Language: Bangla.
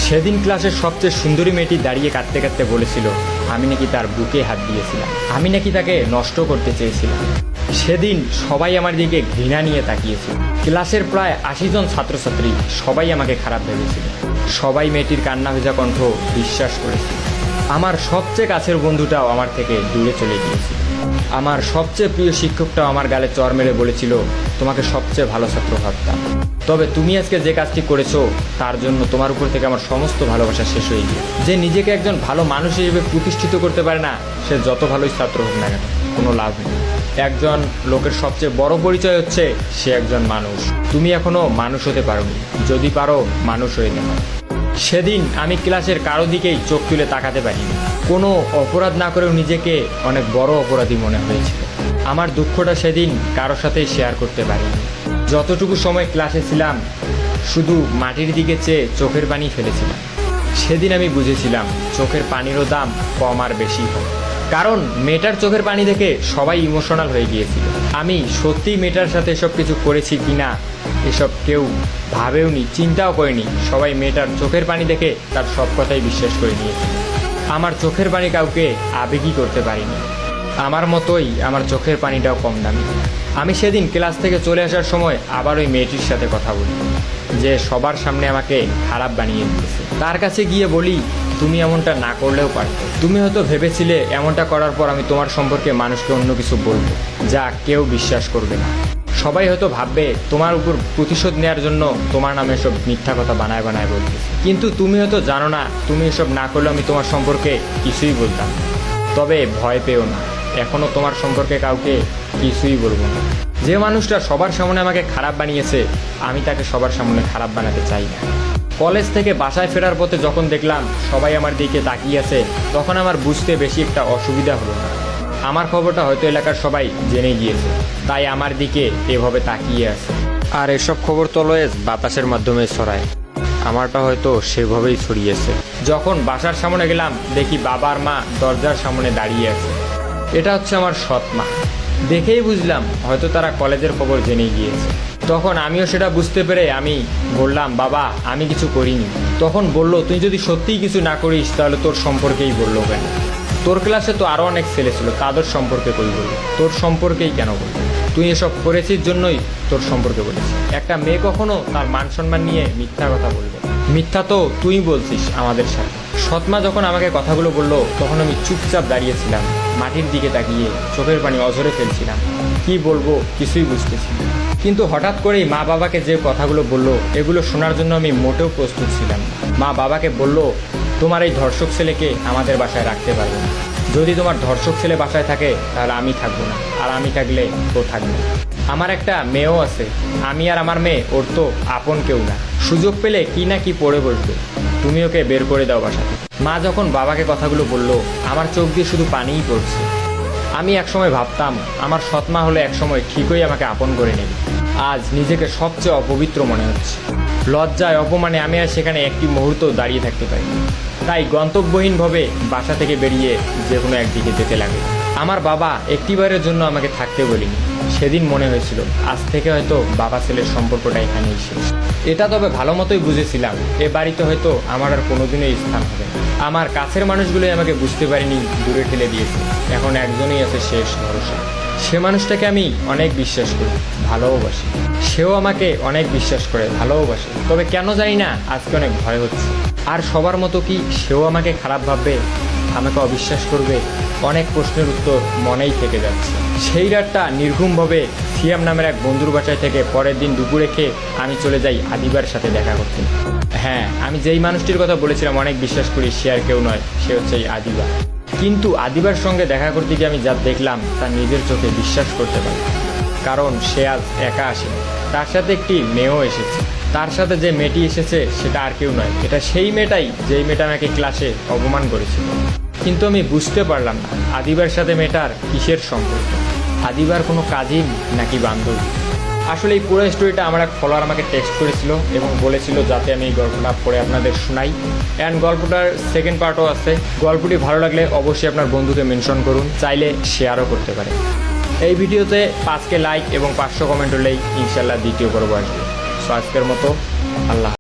সেদিন ক্লাসের সবচেয়ে সুন্দরী মেয়েটি দাঁড়িয়ে কাঁদতে কাঁদতে বলেছিল আমি নাকি তার বুকে হাত দিয়েছিলাম, আমি নাকি তাকে নষ্ট করতে চেয়েছিলাম। সেদিন সবাই আমার দিকে ঘৃণা নিয়ে তাকিয়েছিল। ক্লাসের প্রায় ৮০ জন ছাত্রছাত্রী সবাই আমাকে খারাপ ভেবেছিল। সবাই মেয়েটির কান্না ভেজা কণ্ঠ বিশ্বাস করেছিল। আমার সবচেয়ে কাছের বন্ধুটাও আমার থেকে দূরে চলে গিয়েছিল। আমার সবচেয়ে প্রিয় শিক্ষকটাও আমার গালে চর মেরে বলেছিল তোমাকে সবচেয়ে ভালো ছাত্র ভাবতাম, তবে তুমি আজকে যে কাজটি করেছো তার জন্য তোমার উপর থেকে আমার সমস্ত ভালোবাসা শেষ হয়ে গিয়ে। যে নিজেকে একজন ভালো মানুষ হিসেবে প্রতিষ্ঠিত করতে পারে না, সে যত ভালোই ছাত্র হোক না কেন, কোনো লাভ নেই। একজন লোকের সবচেয়ে বড় পরিচয় হচ্ছে সে একজন মানুষ। তুমি এখনো মানুষ হতে পারোনি, যদি পারো মানুষ হয়ে যাও। সেদিন আমি ক্লাসের কারো দিকেই চোখ তুলে তাকাতে পারিনি। কোনো অপরাধ না করেও নিজেকে অনেক বড় অপরাধী মনে হয়েছিল। আমার দুঃখটা সেদিন কারো সাথেই শেয়ার করতে পারিনি। যতটুকু সময় ক্লাসে ছিলাম শুধু মাটির দিকে চেয়ে চোখের পানি ফেলেছিলাম। সেদিন আমি বুঝেছিলাম চোখের পানিরও দাম কম আর বেশি হয়, কারণ মেয়েটার চোখের পানি দেখে সবাই ইমোশনাল হয়ে গিয়েছিল। আমি সত্যিই মেয়েটার সাথে এসব কিছু করেছি কিনা এসব কেউ ভাবেও নি, চিন্তাও করেনি। সবাই মেয়েটার চোখের পানি দেখে তার সব কথাই বিশ্বাস করে নিয়েছিল। আমার চোখের পানি কাউকে আবেগী করতে পারিনি। আমার মতোই আমার চোখের পানিটাও কম দামি। আমি সেদিন ক্লাস থেকে চলে আসার সময় আবার ওই মেয়েটির সাথে কথা বলি, যে সবার সামনে আমাকে খারাপ বানিয়ে দিয়েছে। তার কাছে গিয়ে বলি তুমি এমনটা না করলেও পারতে। তুমি হয়তো ভেবেছিলে এমনটা করার পর আমি তোমার সম্পর্কে মানুষকে অন্য কিছু বলবো যা কেউ বিশ্বাস করবে না। সবাই হয়তো ভাববে তোমার উপর প্রতিশোধ নেওয়ার জন্য তোমার নামে এসব মিথ্যা কথা বানায় বানায় বলতেছে। কিন্তু তুমি হয়তো জানো না, তুমি এসব না করলে আমি তোমার সম্পর্কে কিছুই বলতাম। তবে ভয় পেও না, এখনো তোমার সম্পর্কে কাউকে কিছুই বলবো না। যে মানুষটা সবার সামনে আমাকে খারাপ বানিয়েছে আমি তাকে সবার সামনে খারাপ বানাতে চাই না। কলেজ থেকে বাসায় ফেরার পথে যখন দেখলাম সবাই আমার দিকে তাকিয়ে আছে, তখন আমার বুঝতে বেশি একটা অসুবিধা হলো না। আমার খবরটা হয়তো এলাকার সবাই জেনে গিয়েছে, তাই আমার দিকে এভাবে তাকিয়ে আছে। আর এসব খবর তো অলওয়েজ বাতাসের মাধ্যমে ছড়ায়, আমারটা হয়তো সেভাবেই ছড়িয়েছে। যখন বাসার সামনে গেলাম দেখি বাবা আর মা দরজার সামনে দাঁড়িয়ে আছে। এটা হচ্ছে আমার সৎ মা। দেখেই বুঝলাম হয়তো তারা কলেজের খবর জেনে গিয়েছে। তখন আমিও সেটা বুঝতে পেরে আমি বললাম বাবা আমি কিছু করিনি। তখন বলল তুই যদি সত্যিই কিছু না করিস তাহলে তোর সম্পর্কেই বললো কেন? তোর ক্লাসে তো আরও অনেক ছেলে ছিল, তাদের সম্পর্কে কই বললো? তোর সম্পর্কেই কেন বললো? তুই এসব করেছিস জন্যই তোর সম্পর্কে বলেছিস। একটা মেয়ে কখনো তার মান সম্মান নিয়ে মিথ্যা কথা বলবে? মিথ্যা তো তুই বলছিস আমাদের সাথে। সৎমা যখন আমাকে কথাগুলো বললো তখন আমি চুপচাপ দাঁড়িয়েছিলাম, মাটির দিকে তাকিয়ে চোখের পানি অঝরে ফেলছিলাম। কি বলবো কিছুই বুঝতেছি না। কিন্তু হঠাৎ করেই মা বাবাকে যে কথাগুলো বললো এগুলো শোনার জন্য আমি মোটেও প্রস্তুত ছিলাম না। মা বাবাকে বলল তোমার এই ধর্ষক ছেলেকে আমাদের বাসায় রাখতে পারবো না। যদি তোমার ধর্ষক ছেলে বাসায় থাকে তাহলে আমি থাকবো না, আর আমি থাকলে ও থাকবে। আমার একটা মেয়েও আছে, আমি আর আমার মেয়ে ওর তো আপন কেউ না। সুযোগ পেলে কি না কি পড়ে বসবে, তুমি ওকে বের করে দাও বাসা থেকে। মা যখন বাবাকে কথাগুলো বললো আমার চোখ দিয়ে শুধু পানিই পড়ছে। আমি একসময় ভাবতাম আমার সৎমা হলে একসময় ঠিকই আমাকে আপন করে নেবে। আজ নিজেকে সবচেয়ে অপবিত্র মনে হচ্ছে। লজ্জায় অপমানে আমি আর সেখানে একটি মুহূর্ত দাঁড়িয়ে থাকতে পারি। তাই গন্তব্যহীনভাবে বাসা থেকে বেরিয়ে যে কোনো একদিকে যেতে লাগে। আমার বাবা একটিবারের জন্য আমাকে থাকতে বলিনি। সেদিন মনে হয়েছিল আজ থেকে হয়তো বাবা ছেলের সম্পর্কটা এখানেই শেষ। এটা তবে ভালো মতোই বুঝেছিলাম এ বাড়িতে হয়তো আমার আর কোনোদিনই স্থান হবে না। আমার কাছের মানুষগুলোই আমাকে বুঝতে পারিনি, দূরে ঠেলে দিয়েছে। এখন একজনই আছে শেষ ভরসা। সে মানুষটাকে আমি অনেক বিশ্বাস করি, ভালোবাসি। সেও আমাকে অনেক বিশ্বাস করে, ভালোবাসে। তবে কেন জানি না আজকে অনেক ভয় হচ্ছে। আর সবার মতো কি সেও আমাকে খারাপ ভাববে, আমাকে অবিশ্বাস করবে? অনেক প্রশ্নের উত্তর মনেই থেকে যাচ্ছে। সেই রাতটা নির্ঘুমভাবে সিয়াম নামের এক বন্ধুর বাসায় থেকে পরের দিন দুপুরে খেয়ে আমি চলে যাই আদিবার সাথে দেখা করতে। হ্যাঁ, আমি যেই মানুষটির কথা বলেছিলাম অনেক বিশ্বাস করি, সে আর কেউ নয়, সে হচ্ছে এই আদিবা। কিন্তু আদিবার সঙ্গে দেখা করতে গিয়ে আমি যা দেখলাম তা নিজের চোখে বিশ্বাস করতে পারি। কারণ সে আজ একা আসেনি, তার সাথে একটি মেয়েও এসেছে। তার সাথে যে মেয়েটি এসেছে সেটা আর কেউ নয়, এটা সেই মেয়েটাই যেই মেয়েটা আমাকে ক্লাসে অপমান করেছিল। কিন্তু আমি বুঝতে পারলাম না আদিবার সাথে মেয়েটার কিসের সম্পর্ক। আদিবার কোনো কাজিন নাকি বান্ধবী? আসলে এই পুরো স্টোরিটা আমার এক ফলোয়ার আমাকে টেক্সট করেছিল এবং বলেছিল যাতে আমি এই গল্পটা পড়ে আপনাদের শোনাই। অ্যান্ড গল্পটার সেকেন্ড পার্টও আছে। গল্পটি ভালো লাগলে অবশ্যই আপনার বন্ধুকে মেনশন করুন, চাইলে শেয়ারও করতে পারেন। এই ভিডিওতে 5K লাইক এবং 500 কমেন্ট হলেই ইনশাল্লাহ দ্বিতীয় পর্ব আসবে। সো আজকের মতো আল্লাহ।